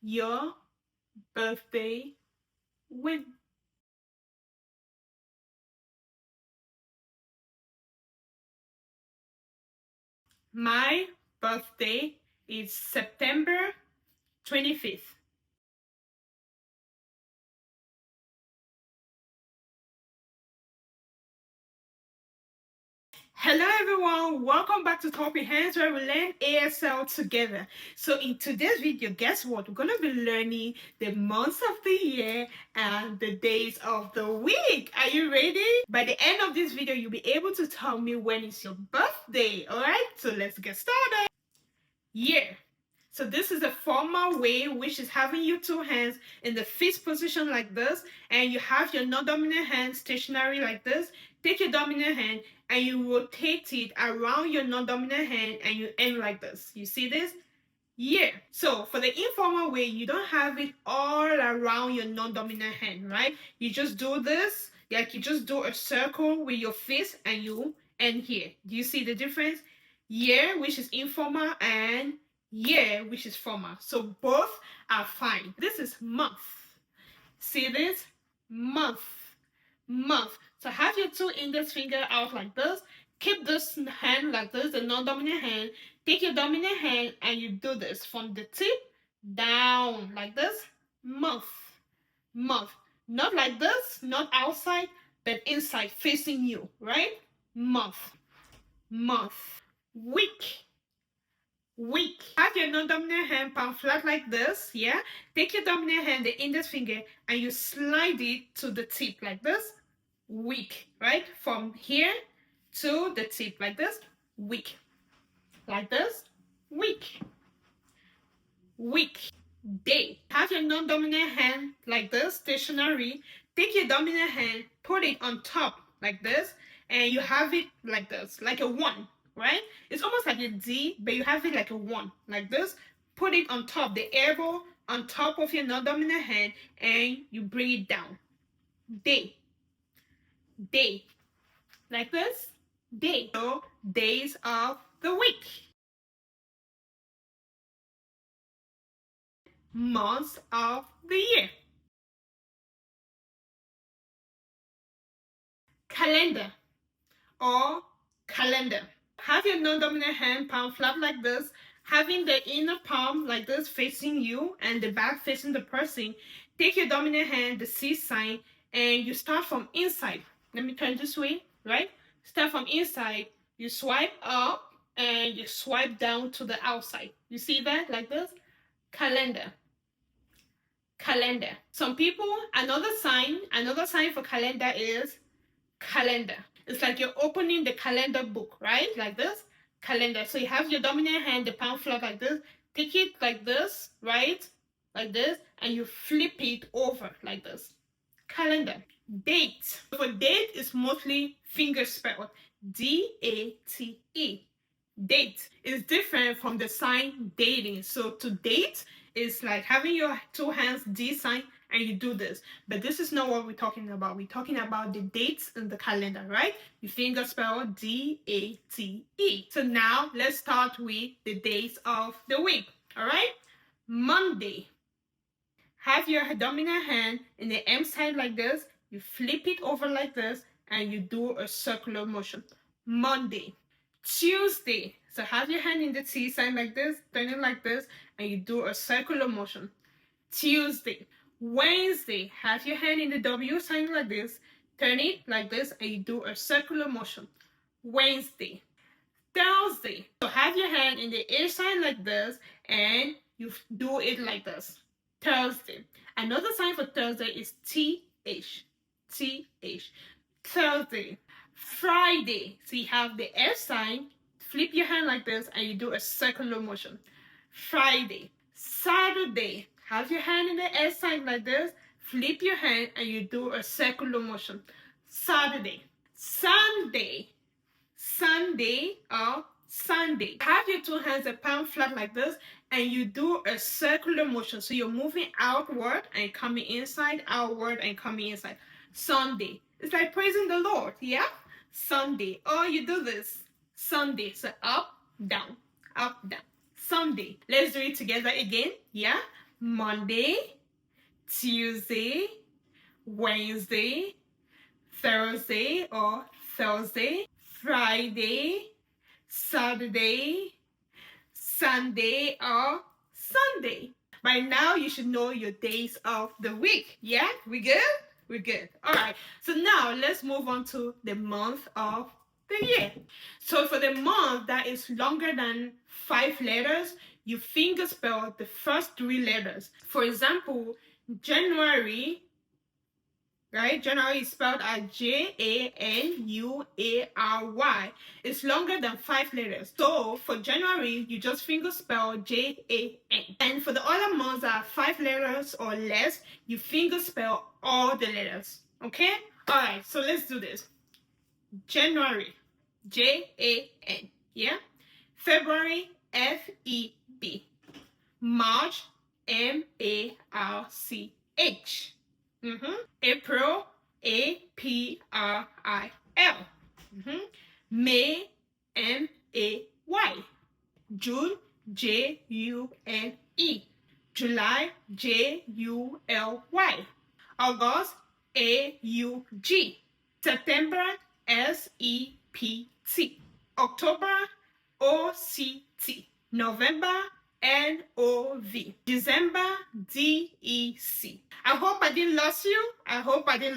your birthday when? My birthday is September 25th. Hello everyone, welcome back to Topic Hands where we learn ASL together. So in today's video, guess what? We're going to be learning the months of the year and the days of the week. Are you ready? By the end of this video, you'll be able to tell me when is your birthday, alright? So let's get started. Year. So this is a formal way, which is having your two hands in the fist position like this, and you have your non-dominant hand stationary like this. Take your dominant hand and you rotate it around your non-dominant hand and you end like this. You see this? Yeah. So for the informal way, you don't have it all around your non-dominant hand, right? You just do this, like you just do a circle with your fist and you end here. Do you see the difference? Yeah, which is informal, and yeah, which is formal. So both are fine. This is month. See this? Month. Month. So have your two index finger out like this. Keep this hand like this, the non-dominant hand. Take your dominant hand and you do this from the tip down like this. Month. Month. Not like this, not outside, but inside facing you, right? Month. Month. Week. Week. Have your non-dominant hand palm flat like this, yeah? Take your dominant hand, the index finger, and you slide it to the tip like this. Week, right? From here to the tip like this. Week. Like this. Week. Week. Day. Have your non-dominant hand like this, stationary. Take your dominant hand, put it on top like this, and you have it like this, like a 1. Right? It's almost like a D, but you have it like a 1, like this. Put it on top, the elbow on top of your non-dominant hand, and you bring it down. Day. Day. Like this. Day. So, days of the week. Months of the year. Calendar or calendar. Have your non-dominant hand palm flat like this, having the inner palm like this facing you and the back facing the person. Take your dominant hand, the C sign, and you start from inside. Let me turn this way, right? Start from inside, you swipe up and you swipe down to the outside. You see that like this? Calendar. Calendar. Some people, another sign for calendar is calendar. It's like you're opening the calendar book, right? Like this, calendar. So you have your dominant hand, the palm flat like this. Take it like this, right? Like this, and you flip it over like this. Calendar. Date. For date, is mostly finger spelled. D-A-T-E. Date is different from the sign dating. So to date is like having your two hands D sign and you do this. But this is not what we're talking about. We're talking about the dates in the calendar, right? Your finger spell D-A-T-E. So now let's start with the days of the week, all right? Monday. Have your dominant hand in the M side like this. You flip it over like this and you do a circular motion. Monday. Tuesday. So have your hand in the T sign like this, turn it like this, and you do a circular motion. Tuesday. Wednesday. Have your hand in the W sign like this, turn it like this, and you do a circular motion. Wednesday. Thursday. So have your hand in the A sign like this, and you do it like this. Thursday. Another sign for Thursday is T-H. T-H. Thursday. Friday. So you have the F sign, flip your hand like this, and you do a circular motion. Friday. Saturday. Have your hand in the S sign like this, flip your hand, and you do a circular motion. Saturday. Sunday. Sunday or Sunday. Have your two hands a palm flat like this, and you do a circular motion. So you're moving outward and coming inside, outward and coming inside. Sunday. It's like praising the Lord, yeah? Sunday. Or you do this. Sunday. So up, down, up, down. Sunday. Let's do it together again, yeah? Monday, Tuesday, Wednesday, Thursday or Thursday, Friday, Saturday, Sunday or Sunday. By now, you should know your days of the week. Yeah, we good? We're good. All right. So now let's move on to the month of the year. So for the month that is longer than 5 letters, you finger spell the first 3 letters. For example, January, right? January is spelled as January. It's longer than 5 letters. So for January, you just finger spell JAN. And for the other months that are 5 letters or less, you finger spell all the letters. Okay? Alright, so let's do this. January, JAN. Yeah? February, FEB. March, MARCH. April, APRIL. May, MAY. June, JUNE. July, JULY. August, AUG. September, SEPT. October, OCT. November, NOV. December, DEC. I hope I didn't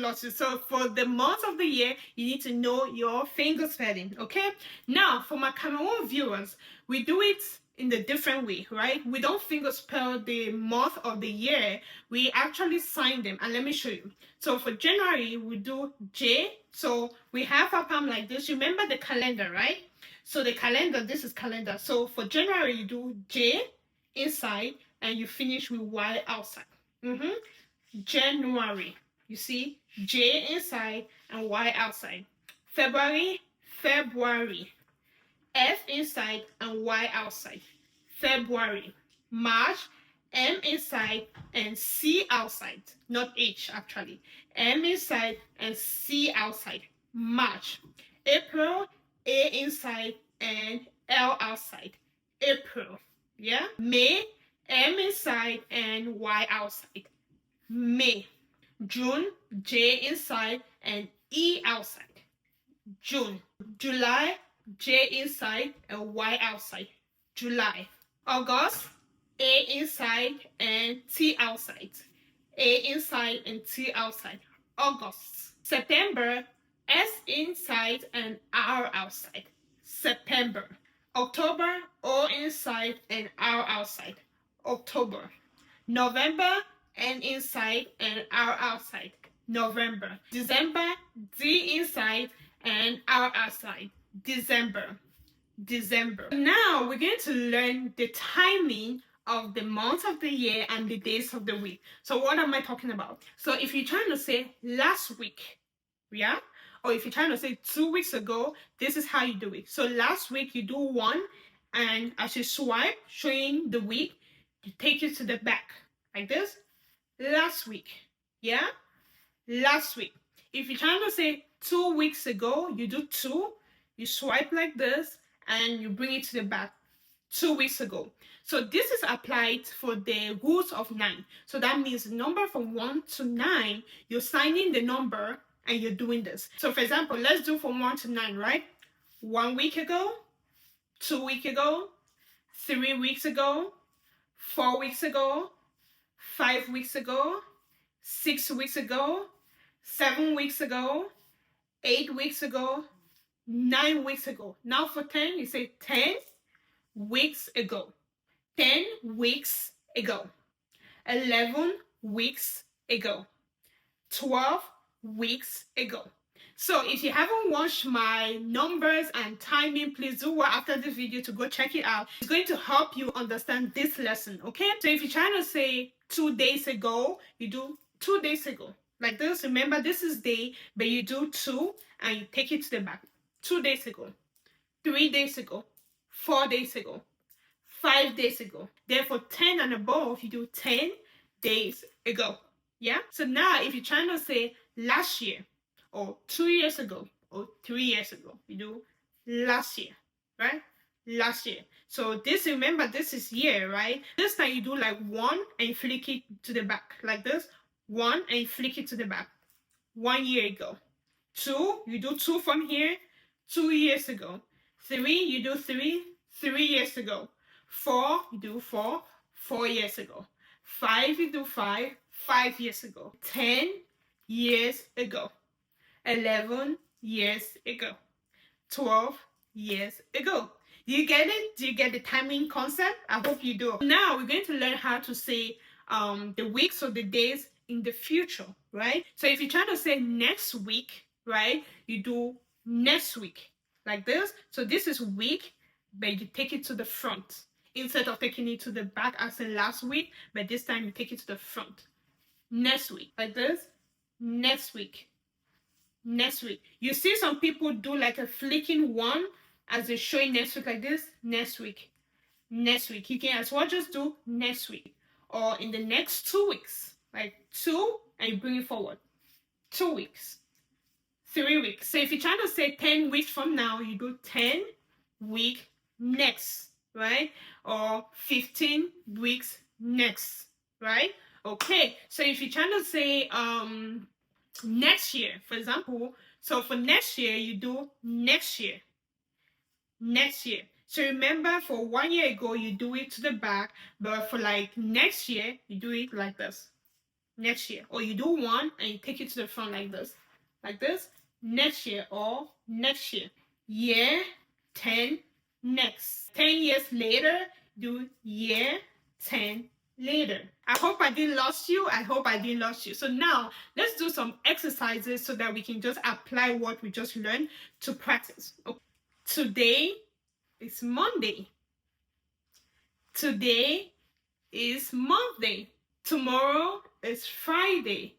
lose you. So for the months of the year, you need to know your finger spelling, okay? Now, for my Cameroon viewers, we do it in a different way, right? We don't finger spell the month of the year. We actually sign them, and let me show you. So for January, we do J. So we have our palm like this. Remember the calendar, right? So the calendar, this is calendar. So for January, you do J inside and you finish with Y outside. January, you see J inside and Y outside. February, F inside and Y outside. February. March, M inside and C outside. Not H actually. M inside and C outside. March. April, A inside and L outside. April. Yeah. May, M inside and Y outside. May. June, J inside and E outside. June. July, J inside and Y outside. July. August, A inside and T outside. A inside and T outside. August. September, S inside and R outside. September. October, O inside and R outside. October. November, N inside and R outside. November. December, D inside and R outside. December. Now we're going to learn the timing of the months of the year and the days of the week. So what am I talking about? So if you're trying to say last week, yeah? Or if you're trying to say 2 weeks ago, this is how you do it. So last week you do 1, and as you swipe, showing the week, you take it to the back, like this. Last week, yeah? Last week. If you're trying to say 2 weeks ago, you do 2, you swipe like this, and you bring it to the back. 2 weeks ago. So this is applied for the roots of 9. So that means the number from 1 to 9, you're signing the number and you're doing this. So for example, let's do from 1 to 9, right? 1 week ago, 2 weeks ago, 3 weeks ago, 4 weeks ago, 5 weeks ago, 6 weeks ago, 7 weeks ago, 8 weeks ago, 9 weeks ago. Now for 10, you say 10 weeks ago. 10 weeks ago. 11 weeks ago. 12 weeks ago. So if you haven't watched my numbers and timing, please do what after this video to go check it out. It's going to help you understand this lesson, okay? So if you're trying to say 2 days ago, you do 2 days ago. Like this, remember this is day, but you do 2 and you take it to the back. 2 days ago, 3 days ago, 4 days ago, 5 days ago. Therefore, 10 and above, you do 10 days ago. Yeah? So now, if you're trying to say last year, or 2 years ago, or 3 years ago, you do last year, right? last year. So this, remember, this is year, right? This time you do like 1 and flick it to the back like this. 1 and flick it to the back. 1 year ago. 2, you do 2 from here, 2 years ago. 3, you do 3, 3 years ago. 4, you do 4, 4 years ago. 5, you do 5, 5 years ago. 10 years ago. 11 years ago. 12 years ago. Do you get it? Do you get the timing concept? I hope you do. Now we're going to learn how to say the weeks or the days in the future, right? So if you're trying to say next week, right, you do next week like this. So this is week, but you take it to the front instead of taking it to the back as in last week, but this time you take it to the front. Next week like this. Next week. Next week. You see some people do like a flicking one as they're showing next week like this. Next week. Next week. You can as well just do next week or in the next 2 weeks. Like 2 and you bring it forward. 2 weeks. 3 weeks. So if you're trying to say 10 weeks from now, you do 10 week next, right? Or 15 weeks next, right? Okay. So if you're trying to say next year, for example, so for next year you do next year. Next year. So remember, for 1 year ago you do it to the back, but for like next year you do it like this. Next year. Or you do 1 and you take it to the front like this. Like this. Next year or next year. Year 10 next. 10 years later, do year 10 later. I hope I didn't lose you. I hope I didn't lose you. So now let's do some exercises so that we can just apply what we just learned to practice. Okay. Today is Monday. Today is Monday. Tomorrow is Friday.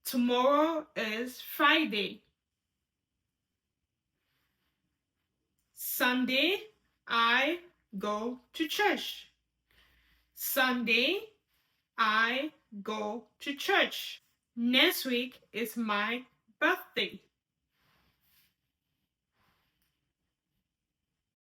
Tomorrow is Friday. Sunday, I go to church. Sunday, I go to church. Next week is my birthday.